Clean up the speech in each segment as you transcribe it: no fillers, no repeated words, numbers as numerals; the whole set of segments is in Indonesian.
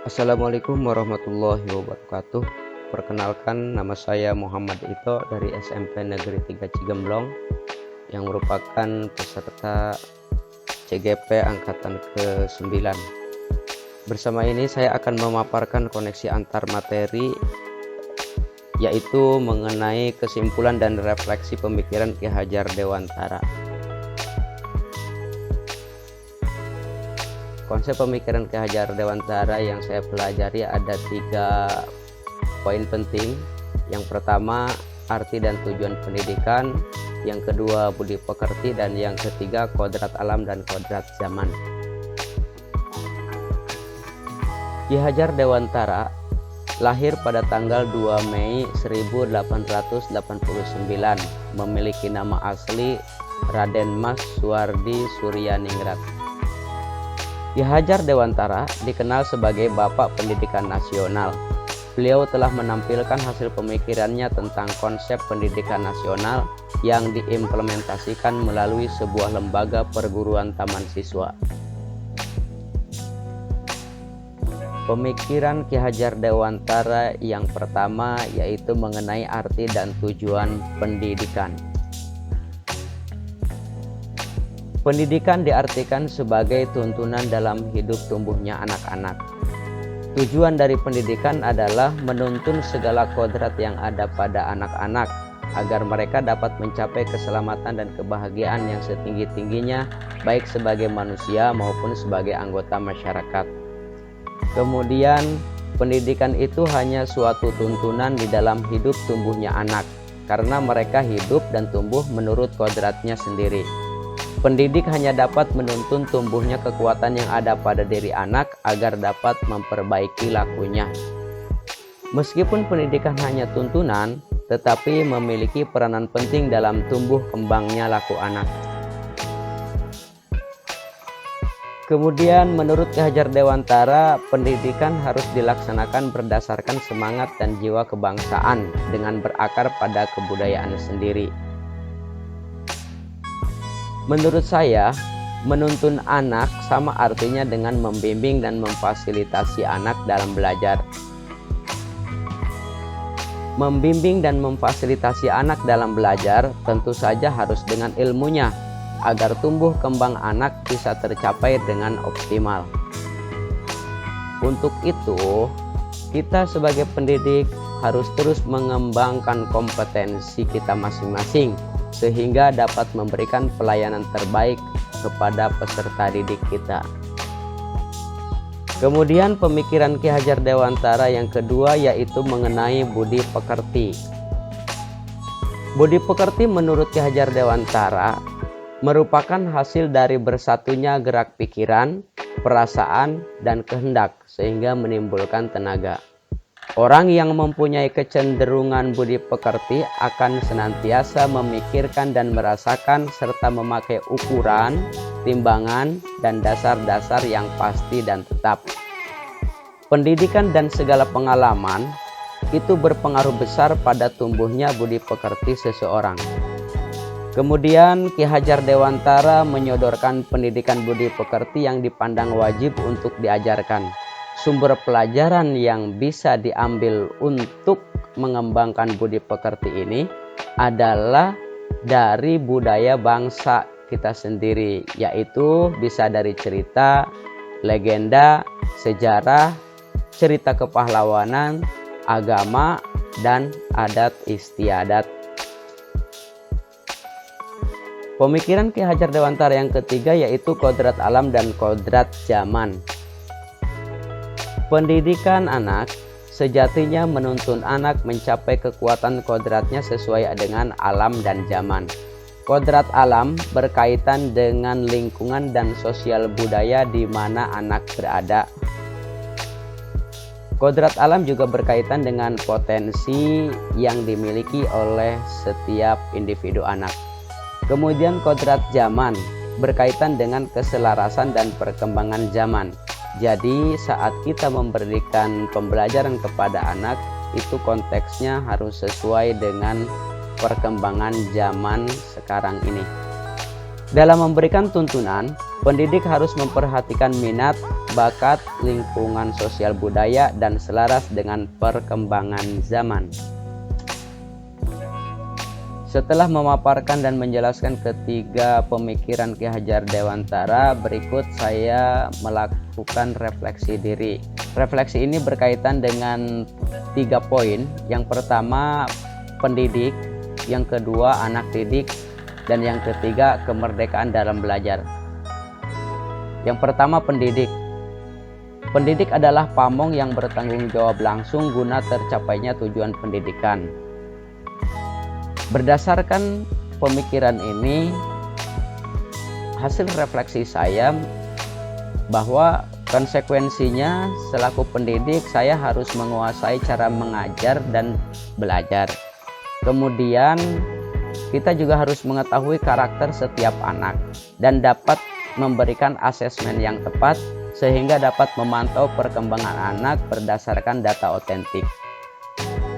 Assalamualaikum warahmatullahi wabarakatuh. Perkenalkan, nama saya Muhammad Ito dari SMP Negeri 3 Cigemblong yang merupakan peserta CGP angkatan ke-9. Bersama ini saya akan memaparkan koneksi antar materi, yaitu mengenai kesimpulan dan refleksi pemikiran Ki Hajar Dewantara. Konsep pemikiran Ki Hajar Dewantara yang saya pelajari ada 3 poin penting. Yang pertama, arti dan tujuan pendidikan. Yang kedua, budi pekerti. Dan yang ketiga, kodrat alam dan kodrat zaman. Ki Hajar Dewantara lahir pada tanggal 2 Mei 1889, memiliki nama asli Raden Mas Suwardi Suryaningrat. Ki Hajar Dewantara dikenal sebagai Bapak Pendidikan Nasional. Beliau telah menampilkan hasil pemikirannya tentang konsep pendidikan nasional yang diimplementasikan melalui sebuah lembaga perguruan taman siswa. Pemikiran Ki Hajar Dewantara yang pertama yaitu mengenai arti dan tujuan pendidikan. Pendidikan diartikan sebagai tuntunan dalam hidup tumbuhnya anak-anak. Tujuan dari pendidikan adalah menuntun segala kodrat yang ada pada anak-anak agar mereka dapat mencapai keselamatan dan kebahagiaan yang setinggi-tingginya, baik sebagai manusia maupun sebagai anggota masyarakat. Kemudian, pendidikan itu hanya suatu tuntunan di dalam hidup tumbuhnya anak, karena mereka hidup dan tumbuh menurut kodratnya sendiri. Pendidik hanya dapat menuntun tumbuhnya kekuatan yang ada pada diri anak agar dapat memperbaiki lakunya. Meskipun pendidikan hanya tuntunan, tetapi memiliki peranan penting dalam tumbuh kembangnya laku anak. Kemudian menurut Ki Hajar Dewantara, pendidikan harus dilaksanakan berdasarkan semangat dan jiwa kebangsaan dengan berakar pada kebudayaan sendiri. Menurut saya, menuntun anak sama artinya dengan membimbing dan memfasilitasi anak dalam belajar. Membimbing dan memfasilitasi anak dalam belajar tentu saja harus dengan ilmunya, agar tumbuh kembang anak bisa tercapai dengan optimal. Untuk itu, kita sebagai pendidik harus terus mengembangkan kompetensi kita masing-masing, sehingga dapat memberikan pelayanan terbaik kepada peserta didik kita. Kemudian pemikiran Ki Hajar Dewantara yang kedua yaitu mengenai budi pekerti. Budi pekerti menurut Ki Hajar Dewantara merupakan hasil dari bersatunya gerak pikiran, perasaan, dan kehendak sehingga menimbulkan tenaga. Orang yang mempunyai kecenderungan budi pekerti akan senantiasa memikirkan dan merasakan serta memakai ukuran, timbangan, dan dasar-dasar yang pasti dan tetap. Pendidikan dan segala pengalaman itu berpengaruh besar pada tumbuhnya budi pekerti seseorang. Kemudian Ki Hajar Dewantara menyodorkan pendidikan budi pekerti yang dipandang wajib untuk diajarkan. Sumber pelajaran yang bisa diambil untuk mengembangkan budi pekerti ini adalah dari budaya bangsa kita sendiri, yaitu bisa dari cerita, legenda, sejarah, cerita kepahlawanan, agama, dan adat istiadat. Pemikiran Ki Hajar Dewantara yang ketiga yaitu kodrat alam dan kodrat zaman. Pendidikan anak sejatinya menuntun anak mencapai kekuatan kodratnya sesuai dengan alam dan zaman. Kodrat alam berkaitan dengan lingkungan dan sosial budaya di mana anak berada. Kodrat alam juga berkaitan dengan potensi yang dimiliki oleh setiap individu anak. Kemudian kodrat zaman berkaitan dengan keselarasan dan perkembangan zaman. Jadi saat kita memberikan pembelajaran kepada anak, itu konteksnya harus sesuai dengan perkembangan zaman sekarang ini. Dalam memberikan tuntunan, pendidik harus memperhatikan minat, bakat, lingkungan sosial budaya, dan selaras dengan perkembangan zaman. Setelah memaparkan dan menjelaskan ketiga pemikiran Ki Hajar Dewantara, berikut saya melakukan refleksi diri. Refleksi ini berkaitan dengan 3 poin. Yang pertama, pendidik. Yang kedua, anak didik. Dan yang ketiga, kemerdekaan dalam belajar. Yang pertama, pendidik. Pendidik adalah pamong yang bertanggung jawab langsung guna tercapainya tujuan pendidikan. Berdasarkan pemikiran ini, hasil refleksi saya bahwa konsekuensinya selaku pendidik saya harus menguasai cara mengajar dan belajar. Kemudian kita juga harus mengetahui karakter setiap anak dan dapat memberikan asesmen yang tepat sehingga dapat memantau perkembangan anak berdasarkan data otentik.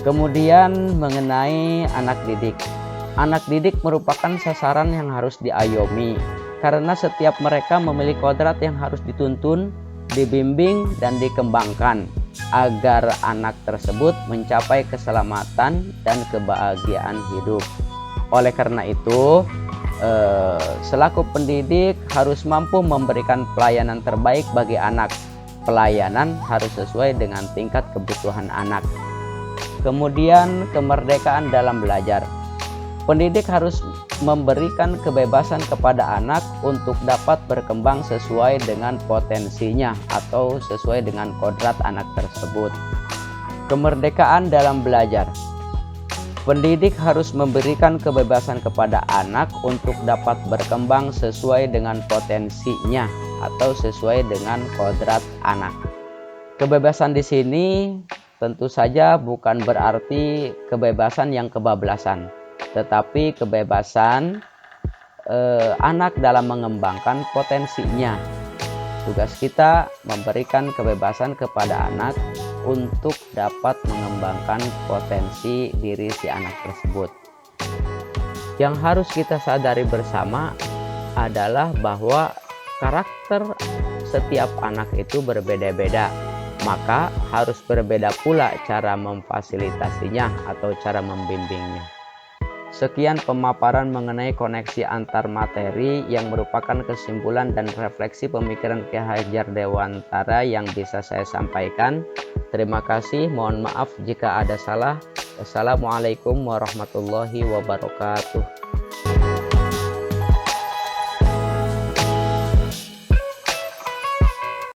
Kemudian mengenai anak didik. Anak didik merupakan sasaran yang harus diayomi karena setiap mereka memiliki kodrat yang harus dituntun, dibimbing, dan dikembangkan agar anak tersebut mencapai keselamatan dan kebahagiaan hidup. Oleh karena itu, selaku pendidik harus mampu memberikan pelayanan terbaik bagi anak. Pelayanan harus sesuai dengan tingkat kebutuhan anak. Kemudian kemerdekaan dalam belajar. Pendidik harus memberikan kebebasan kepada anak untuk dapat berkembang sesuai dengan potensinya atau sesuai dengan kodrat anak tersebut. Kemerdekaan dalam belajar. Pendidik harus memberikan kebebasan kepada anak untuk dapat berkembang sesuai dengan potensinya atau sesuai dengan kodrat anak. Kebebasan di sini tentu saja bukan berarti kebebasan yang kebablasan, tetapi kebebasan anak dalam mengembangkan potensinya. Tugas kita memberikan kebebasan kepada anak untuk dapat mengembangkan potensi diri si anak tersebut. Yang harus kita sadari bersama adalah bahwa karakter setiap anak itu berbeda-beda. Maka harus berbeda pula cara memfasilitasinya atau cara membimbingnya. Sekian pemaparan mengenai koneksi antar materi yang merupakan kesimpulan dan refleksi pemikiran Ki Hajar Dewantara yang bisa saya sampaikan. Terima kasih, mohon maaf jika ada salah. Wassalamualaikum warahmatullahi wabarakatuh.